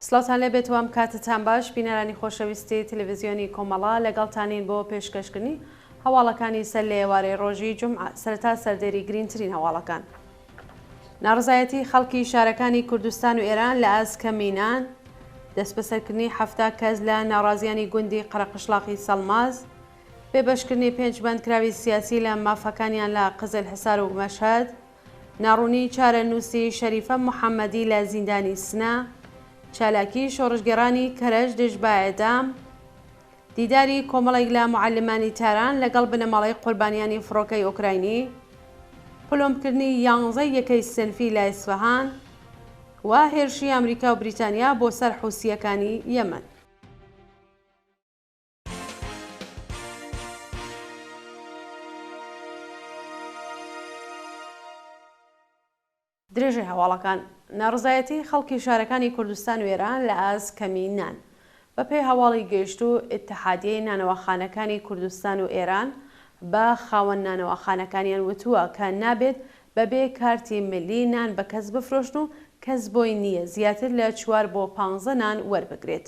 سڵاتان لێ بێتەوەم کاتتان باش بینەرانی خۆشەویستی تەلەڤیزیۆنی کۆمەڵا لەگەڵتانین بۆ پێشکەشکردنی هەواڵەکانی سەر لە ئێوارەی ڕۆژی جومعە سەرەتا سەردێری گرینترین هەواڵەکان. ناڕزایەتی خەڵکی شارەکانی کوردستان و ئێران لە ئاسکە مینان، دەست بەسەرکردنی 7 کەس لە ناڕازیانی گوندی قەرەقشلاقی سەڵماز، پێبەشکردنی 5 بەندکراوی سیاسی لە مافەکانیان لە قزل حسار و مەشهد، ناڕوونی چارەنووسی شەریفە محەممەدی لە زیندانی سنە، چالاکی شۆڕژگەڕانی کەرەش دژ بە ئێدام، دیداری کۆمەڵێک لە معلمانی تاران لەگەڵ بنەماڵەی قوربانیانی فڕۆکەی ئۆکراینی، پلۆمکردنی 11 یەکەی سنفی لە ئیسفەهان و هێرشی ئەمریکا و بریتانیا بۆ سەر حوسیەکانی یەمەن. درێژە هەواڵەکان. ناڕزایەتی خەڵکی شارەکانی کوردستان و ئێران لە ئاسکە مینان بەپێی هەواڵی گەیشت و ئیتحادیەی نانەوەخانەکانی کوردستان و ئێران بە خاوەن نانەوەخانەکانیان وتووە کە نابێت بەبێ کارتی ملی نان بە کەس بفرۆشن و کەس بۆی نییە زیاتر لە 4 بۆ 15 نان وەربگرێت.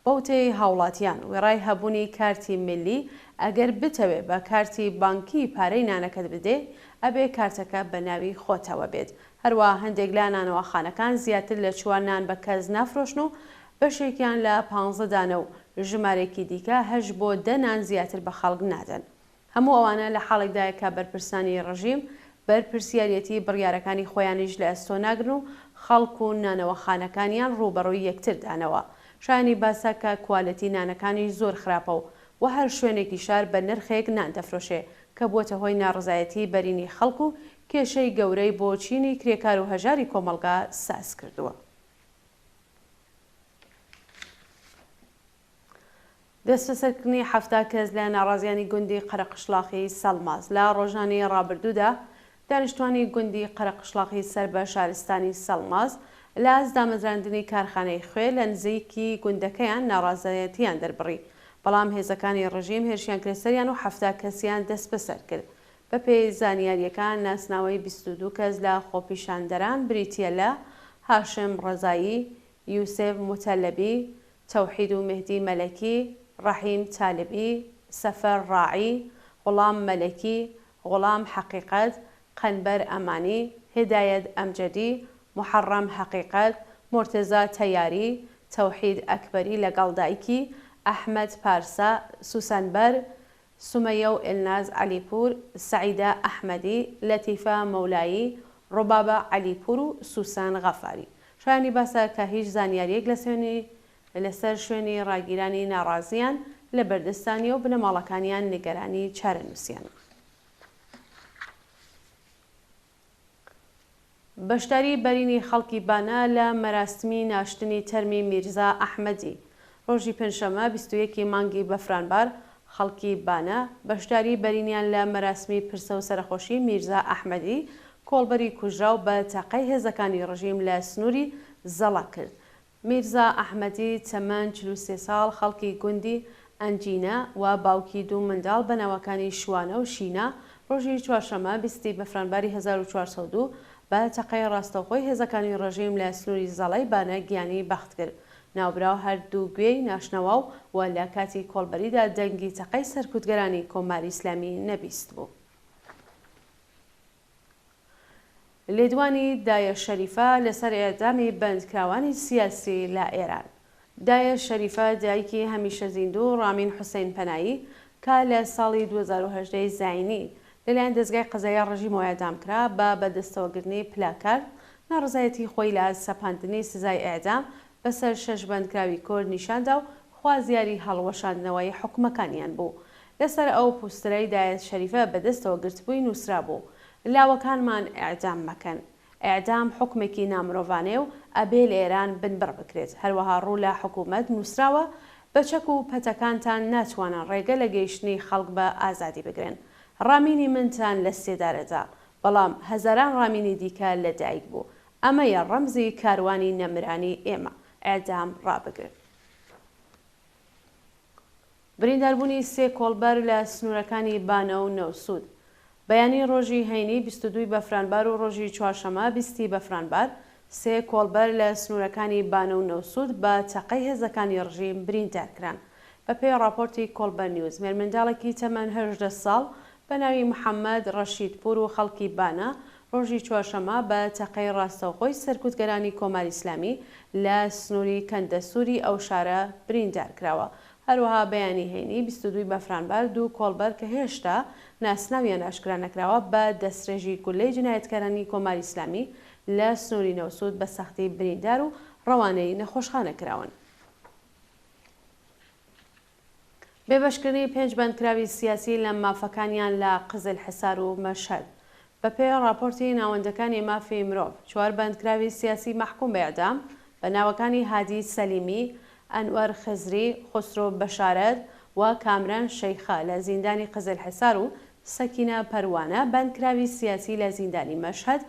بەوتەی هاوڵاتیان وێڕای هەبوونی کارتی ملی ئەگەر بتەوێت بە کارتی بانکی پارەی نانەکەت بدێ ئەبێ کارتەکە بە ناوی خۆتەوە بێت. هەروە هەندێک لا نانەوەخانەکان زیاتر لە 4 نان بە کەس نافرۆشن و بەشێکیان لە 15 دانە و ژمارێکی دیکە 8 بۆ 10 نان زیاتر بە خەڵک نادەن. هەموو ئەوانە لە حاڵێکدایە کە بەرپرسانی ڕژیم بەرپرسیارەتی بڕیارەکانی خۆیانیش لە ئەستۆ ناگرن و خەڵک و نانەوەخانەکانیان ڕوبەڕووی یەکتر دانەوە. شایانی باسە کە کوالەتی نانەکانی زۆر خراپە و هەر شوێنێکی شار بە نرخێک نان دەفرۆشێ کە بووەتە هۆی ناڕزایەتی بەرینی خەڵک و کێشەی گەورەی بۆ چینی کرێکار و هەژاری کۆمەلگا ساز کردووە. دەستبەسەرکردنی 7 کەس لە ناڕازیانی گوندی قەرەقشلاقی سەڵماز لە ڕۆژانەی ڕابردوودا دانیشتوانی گوندی قەرەقشلاقی سەر بە شارستانی سەڵماز لە ئازدامەزراندنی کارخانەی خوێ لە نزیکی گوندەکەیان ناڕازایەتیان دەربڕی، بەڵام هێزەکانی ڕژیم هێرشیان کرێسەریان و 7 کەسیان دەست بەسەر کرد. بەپێی زانیاریەکان ناسناوەی 22 کەس لە خۆپیشاندەران بریتیە لە هاشم ڕەزایی، یوسف متەلەبی، تەوحید و مهدی مەلەکی، ڕەحیم تالبی، سەفەر ڕاعی، غوڵام مەلەکی، غوڵام حەقیقەت، قەنبەر ئەمانی، هدایەت ئەمجەدی، محەڕەم حەقیقەت، مرتێزا تەیاری، تەوحید ئەکبەری لەگەڵ دایکی، ئەحمەد پارسا، سوسەنبەر، سومەیە و ئێلناز عەلیپور، سەعیدە ئەحمەدی، لەتیفە مەولایی، ڕۆبابە عەلیپور و سوسان غەفاری. شایانی باسە کە هیچ زانیاریەک لەسەر شوێنی ڕاگیرانی ناڕازیان لە بەردەستانی و بنەماڵەکانیان نیگەرانی چارەنووسیان. بەشداری بەرینی خەڵکی بانە لە مەراسمی ناشتنی تەرمی میرزا ئەحمەدی ڕۆژی پێنجشەمە 21 مانگی بەفرانبار خەڵکی بانە بەشداری بەرینیان لە مەراسمی پرسە و سەرخۆشی میرزا ئەحمەدی کۆڵبەری کوژرا و بە تاقەی هێزەکانی ڕژیم لە سنووری زەڵا کرد. میرزا ئەحمەدی تەمەن 43 ساڵ خەڵکی گوندی ئەنجینە و باوکی 2 منداڵ بەناوەکانی شوانە و شینە ڕۆژی چوارشەمە 20 بەفرانباری 1402 بە تەقەی ڕاستەوخۆی هێزەکانی ڕژیم لە سنووری زەڵای بانە گیانی بەخت کرد. ناوبراو هەردوو گوێی ناشنەوە و لە کاتی کۆڵبەریدا دەنگی تەقەی سەرکوتگەرانی کۆماری ئیسلامی نەبیست بوو. لێدوانی دایە شەریفە لەسەر ئێدامی بەندکراوانی سیاسی لە ئێران. دایە شەریفە دایکی هەمیشە زیندوو ڕامین حوسێن پەنایی کە لە ساڵی 2018 زاینی لەلایەن دەستگای قەزاییە ڕژیمەوە ئێدامکرا بە بەدەستەوەگرتنی پلاکارد ناڕزایەتی خۆی لە سەپاندنی سزای ئێدام بەسەر 6 بەندکراوی کورد نیشاندا و خوازیاری هەڵوەشاندنەوەی حکومەکانیان بوو. لەسەر ئەو پوسترەی دایە شەریفە بەدەستەوە گرتبووی نووسرا بوو: لاوەکانمان ئێعدام مەکەن. ئێعدام حکمێکی نامرۆڤانەیە و ئەبێ لە ئێران بنبڕ بکرێت. هەروەها ڕوو لە حکوومەت نووسراوە بەچەک و پەتەکانتان ناتوانن ڕێگە لە گەیشتنی خەڵک بە ئازادی بگرن. ڕامینی منتان لە سێدارەدا، بەڵام هەزاران ڕامینی دیکە لەدایک بوو. ئەمەیە ڕەمزی کاروانی نەمرانی ئێمە. ئێعدام ڕابگرن. برینداربوونی 3 کۆڵبەر لە سنوورەکانی بانە و نەوسود. بەیانی ڕۆژی هەینی 22 بەفرانبار و ڕۆژی چوارشەمە 20 بەفرانبار سێ کۆڵبەر لە سنوورەکانی بانە و نەوسود بە تەقەی هێزەکانی ڕژیم بریندارکران. بە پێی راپۆرتی کۆڵبەر نیوز، مێرمەنداڵێکی تەمەن 18 ساڵ بە ناوی محەممەد ڕەشیدپور و خەڵکی بانە ڕۆژی چوارشەمە بە تەقەی ڕاستەوخۆی سەرکوتگەرانی کۆماری ئیسلامی لە سنووری کەندەسووری ئەو شارە بریندار کراوە. هەروەها بەیانی هێنی 22 بەفرانبار دوو کۆڵبەر کە هێشتا ناسناویان ئاشکرا نەکراوە بە دەستڕێژی گولەی جنایەتکارانی کۆماری ئیسلامی لە سنووری نەوسود بە سەختی بریندار و ڕەوانەی نەخۆشخانە کراون. بێبەشکردنی 5 بەندکراوی سیاسی لە مافەکانیان لە قزل حسار و مەشهەد. بە پێی راپۆرتی ناوەندەکانی مافی مرۆڤ، 4 بەندکراوی سیاسی مەحکوم بە ئێعدام بە ناوەکانی هادی سەلیمی، ئەنوەر خزری، خسرۆ بەشارەت و کامران شەیخە لە زیندانی قزل حسار و سەکینە پەروانە بەندکراوی سیاسی لە زیندانی مەشهەد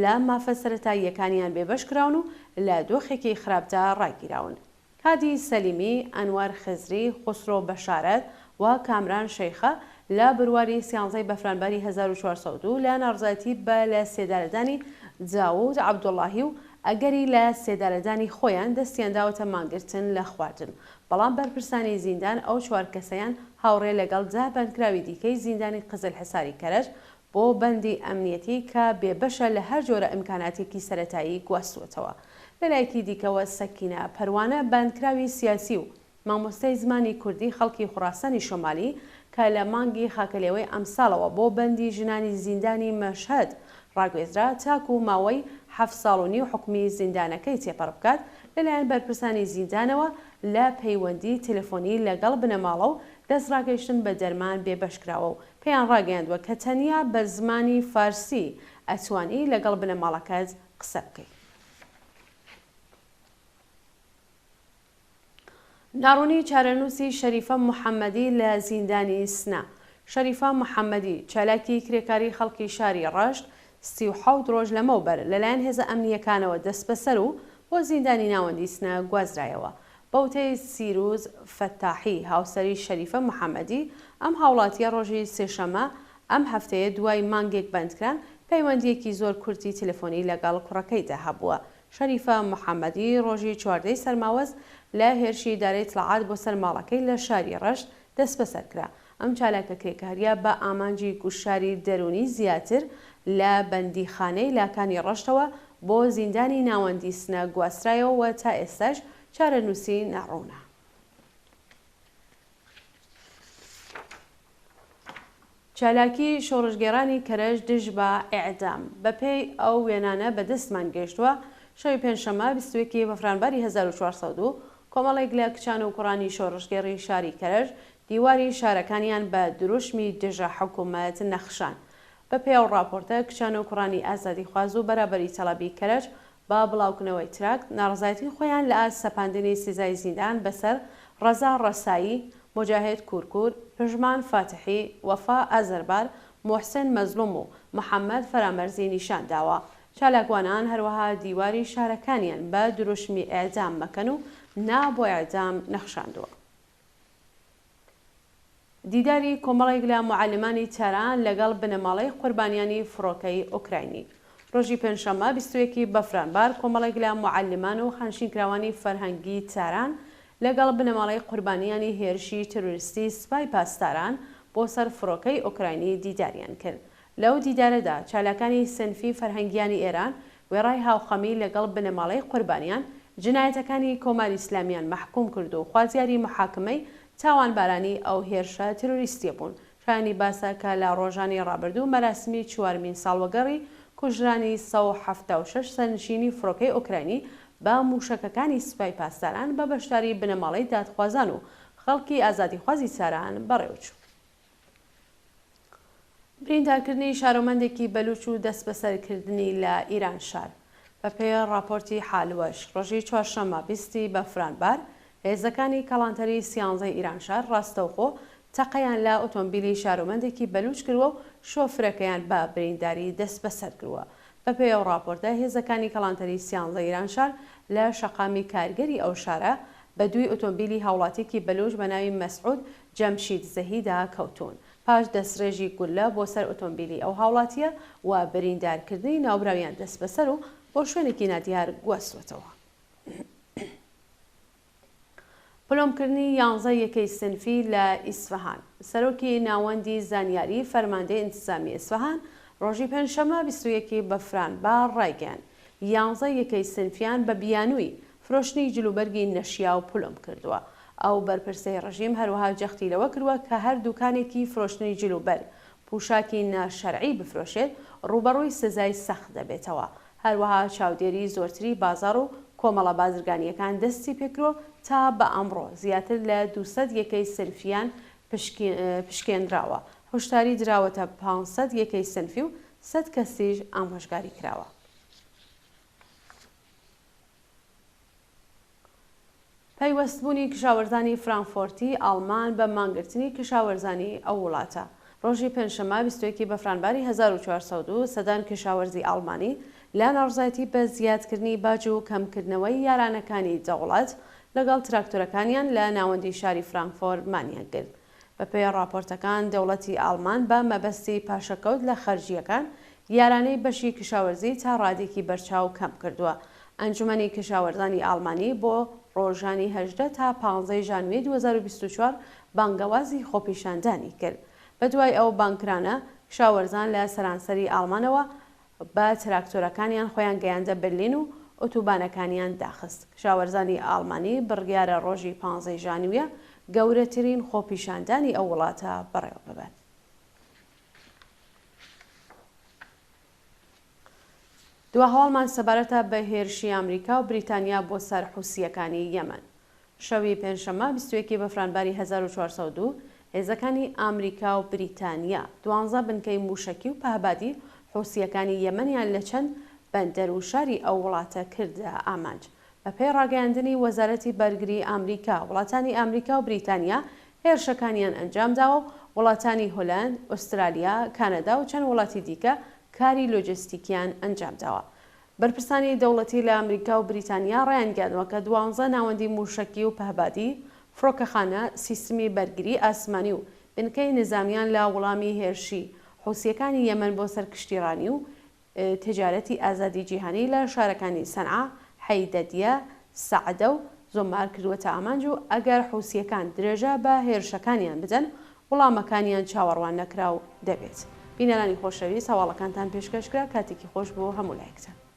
لە مافە سەرەتاییەکانیان بێبەش کراون و لە دۆخێکی خراپدا ڕاگیراون. هادی سەلیمی، ئەنوەر خزری، خسرۆ بەشارەت و کامران شەیخە لە بڕواری 13 بەفرانباری 1402 لە ناڕزایەتی بە لە سێدارەدانی جاوود عەبدوڵڵاهی و ئەگەری لە سێدارەدانی خۆیان دەستیان داوەتە مانگرتن لە خواردن، بەڵام بەرپرسانی زیندان ئەو 4 کەسەیان هاوڕێ لەگەڵ 10 بەندکراوی دیکەی زیندانی قزل حساری کەرەج بۆ بەندی ئەمنیەتی کە بێبەشە لە هەر جۆرە ئیمکاناتێکی سەرەتایی گواستووەتەوە. لەلایەکی دیکەوە سەکینە پەروانە بەندکراوی سیاسی و مامۆستای زمانی کوردی خەڵکی خوڕاسانی شۆمالی کە لە مانگی خاکەلێوەی ئەمساڵەوە بۆ بەندی ژنانی زیندانی مەشهەد ڕاگوێزرا تاکو و ماوەی 7 ساڵ و نیو حکمی زیندانەکەی تێپەڕ بکات لەلایەن بەرپرسانی زیندانەوە لە پەیوەندی تەلەفۆنی لەگەڵ بنەماڵە و دەستڕاگەیشتن بە دەرمان بێبەشکراوە و پێیان ڕاگەیاندووە کە تەنیا بە زمانی فارسی ئەتوانی لەگەڵ بنەماڵەکەت قسە بکەیت. ناڕوونی چارەنووسی شەریفە محەممەدی لە زیندانی سنا. شەریفە محەممەدی چالاکی کرێکاری خەڵکی شاری ڕەشت 37 ڕۆژ لەمەوبەر لەلایەن هێزە ئەمنیەکانەوە دەست بەسەر و بۆ زیندانی ناوەندی سنە گوازرایەوە. بەوتەی سیروز فەتاحی هاوسەری شەریفە محەممەدی ئەم هاوڵاتیە ڕۆژی سێشەمە ئەم هەفتەیە دوای مانگێک بەندکران پەیوەندیەکی زۆر کورتی تەلەفۆنی لەگەڵ کوڕەکەیدا هەبووە. شەریفە محەممەدی ڕۆژی 14 سەرماوەز لە هێرشی دارەی تڵعات بۆ سەر ماڵەکەی لە شاری ڕەشت دەست بەسەر کرا. ئەم چالاکە کرێکاریە بە ئامانجی کوشاری دەرونی زیاتر لە بەندیخانەی لاکانی ڕەشتەوە بۆ زیندانی ناوەندی سنە گواسترایەوە تا ئێستاش چارەنووسی ناڕوونە. چالاکی شۆڕژگێڕانی کەرەج دژ بە ئێعدام. بەپێی ئەو وێنانە بەدەستمان گەیشتووە شەوی پێنجشەمە 21 بەفرانباری 1402 کۆمەڵێک لە کچان و کوڕانی شۆڕژگێڕی شاری کەرەج دیواری شارەکانیان بە دروشمی دژە حکوومەت نەخشان. بە پێی ئەو راپۆرتە کچان و کوڕانی ئازادیخواز و بەرابەری تەڵەبی کەرەج با بڵاوکردنەوەی تراکت ناڕزایەتی خۆیان لە سەپاندنی سزای زیندان بەسەر ڕەزا ڕەسایی، مجاهد کورکور، پژمان فاتحی، وەفا ئازەربار، محسن مەزلوم و محەممەد فەرامەرزی نیشان داوە. چالاکوانان هەروەها دیواری شارەکانیان بە دروشمی ئێعدام مەکەن و نا بۆ ئێعدام نەخشاندووە. دیداری کۆمەڵێک لە معلمانی تەران لەگەڵ بنەماڵەی قوربانیانی فڕۆکەی ئوکراینی. ڕۆژی پێنجشەمە 21 بەفرانبار کۆمەڵێک لە معلمان و خانشینکراوانی فەرهەنگی تاران لەگەڵ بنەماڵەی قوربانیانی هێرشی تروریستی سوپای پاسداران بۆ سەر فڕۆکەی ئوکراینی دیداریان کرد. لەو دیدارەدا چالاکانی سنفی فەرهەنگیانی ئێران وێڕای هاوخەمی لەگەڵ بنەماڵەی قوربانیان جنایەتەکانی کۆماری ئیسلامیان مەحکوم کرد و خوازیاری محاکمەی تاوانبارانی ئەو هێرشە تروریستی بوون. شایانی باسە کە لە ڕۆژانی ڕابردوو مەراسمی 4مین ساڵوەگەڕی کوژرانی 176 سەرنشینی فڕۆکەی ئوکراینی بە موشەکەکانی سوپای پاسداران بە بەشداری بنەماڵەی دادخوازان و خەڵکی ئازادیخوازی ساران بەڕێوەچوو. بریندارکردنی شارۆمەندێکی بەلوچ و دەست بەسەرکردنی لە ئیران شار. بە پێی راپۆرتی حالوەش ڕۆژی چوارشەمە 20 بەفرانبار هێزەکانی کەڵانتەری 13 ئیران شار ڕاستەوخۆ تەقەیان لە ئۆتۆمبیلی شارۆمەندێکی بەلوچ کردووە و شۆفرەکەیان بە برینداری دەست بەسەر کردووە. بە پێی ئەو راپۆرتە هێزەکانی کەڵانتەری 13 ئیران شار لە شەقامی کارگەری ئەو شارە بە دووی ئۆتۆمبیلی هاوڵاتێکی بەلوچ بە ناوی مەسعود جەمشید زەهیدا کەوتون. پاش دەستڕێژی گولە بۆ سەر ئۆتۆمبیلی ئەو هاوڵاتیە و بریندارکردنی ناوبراویان دەست بەسەر و بۆ شوێنێکی نادیار گواستوێتەوە. پلۆمکردنی 11 یەکەی سنفی لە ئیسفەهان. سەرۆکی ناوەندی زانیاری فەرماندەی ئینتیزامی ئیسفەهان ڕۆژی پێنجشەمە 21 بەفرانبار ڕایگەیاند 11 یەکەی سنفیان بە بیانووی فرۆشتنی جلوبەرگی نەشیا و پلۆم کردووە. ئەو بەرپرسەی ڕژیم هەروەها جەختی لەوە کردووە کە هەر دوکانێکی فرۆشتنی جلوبەر پوشاکی ناشەرعی بفرۆشێت ڕوبەڕووی سزای سەخت دەبێتەوە. هەروەها چاودێری زۆرتری بازار و کۆمەڵە بازرگانیەکان دەستی پێکرۆ تا بە ئەمڕۆ زیاتر لە 200 یەکەی سنفیان پشکێنراوە. هۆشداری دراوەتە 500 یەکەی سنفی و 100 کەسیش ئامۆژگاری کراوە. پەیوەستبوونی کشاوەرزانی فرانکفۆرتی ئاڵمان بە مانگرتنی کشاوەرزانی ئەو وڵاتە. ڕۆژی پێنجشەمە 21 بەفرانباری 1402 سەدان کشاوەرزی ئاڵمانی لا ناڕزایەتی بە زیادکردنی باج و کەمکردنەوەی یارانەکانی دەوڵەت لەگەڵ تراکتۆرەکانیان لە ناوەندی شاری فرانکفۆرت مانیان کرد. بەپێی راپۆرتەکان دەوڵەتی ئاڵمان بە مەبەستی پاشەکەوت لە خەرجیەکان یارانەی بەشی کشاوەرزی تا ڕادێکی بەرچاو کەم کردووە. ئەنجومەنی کشاوەرزانی ئاڵمانی بۆ ڕۆژانی 18 تا 15 ژانویە 2024 بانگەوازی خۆپیشاندانی کرد. بەدوای ئەو بانکرانە کشاوەرزان لە سەرانسەری ئاڵمانەوە بە تراکتۆرەکانیان خۆیان گەیاندە بەرلین و ئۆتوبانەکانیان داخست. کشاوەرزانی ئاڵمانی بڕیارە ڕۆژی 15 ژانویە گەورەترین خۆپیشاندانی ئەو وڵاتە بەڕێوە ببات. دواهەواڵمان سەبارەتە بە هێرشی ئەمریکا و بریتانیا بۆ سەر حوسیەکانی یەمەن. شەوی پێنجشەمە 21 بەفرانباری 1402 هێزەکانی ئەمریکا و بریتانیا 12 بنکەی موشەکی و پاهبادی حوسیەکانی یەمەنیان لە چەند بەندەر و شاری ئەو وڵاتە کردە ئامانج. بە پێی ڕاگەیاندنی وەزارەتی بەرگری ئەمریکا وڵاتانی ئەمریکا و بریتانیا هێرشەکانیان ئەنجامداوە و وڵاتانی هۆلەند، ئوسترالیا، کانەدا و چەند وڵاتی دیکە کاری لۆجستیکیان ئەنجامداوە. بەرپرسانی دەوڵەتی لە ئەمریکا و بریتانیا ڕایانگەاندوە کە 12 ناوەندی موشەکی و پەهبادی فڕۆکەخانە سیستمی بەرگری ئاسمانی و بنکەی نظامیان لە وەڵامی هێرشی حوسیەکانی یەمەن بۆ سەر کشتیڕانی و تجارەتی ئازادی جیهانی لە شارەکانی سەنعا، حەیدەدیە، سەعدە و زۆمبار کردووەتە ئامانج و ئەگەر حوسیەکان درێژە بە هێرشەکانیان بدەن وەڵامەکانیان چاوەڕوان نەکراو دەبێت. بینەرانی خۆشەویست هەواڵەکانتان پێشکەشکرا کاتێکی خۆش بۆ هەموو لایەکتان.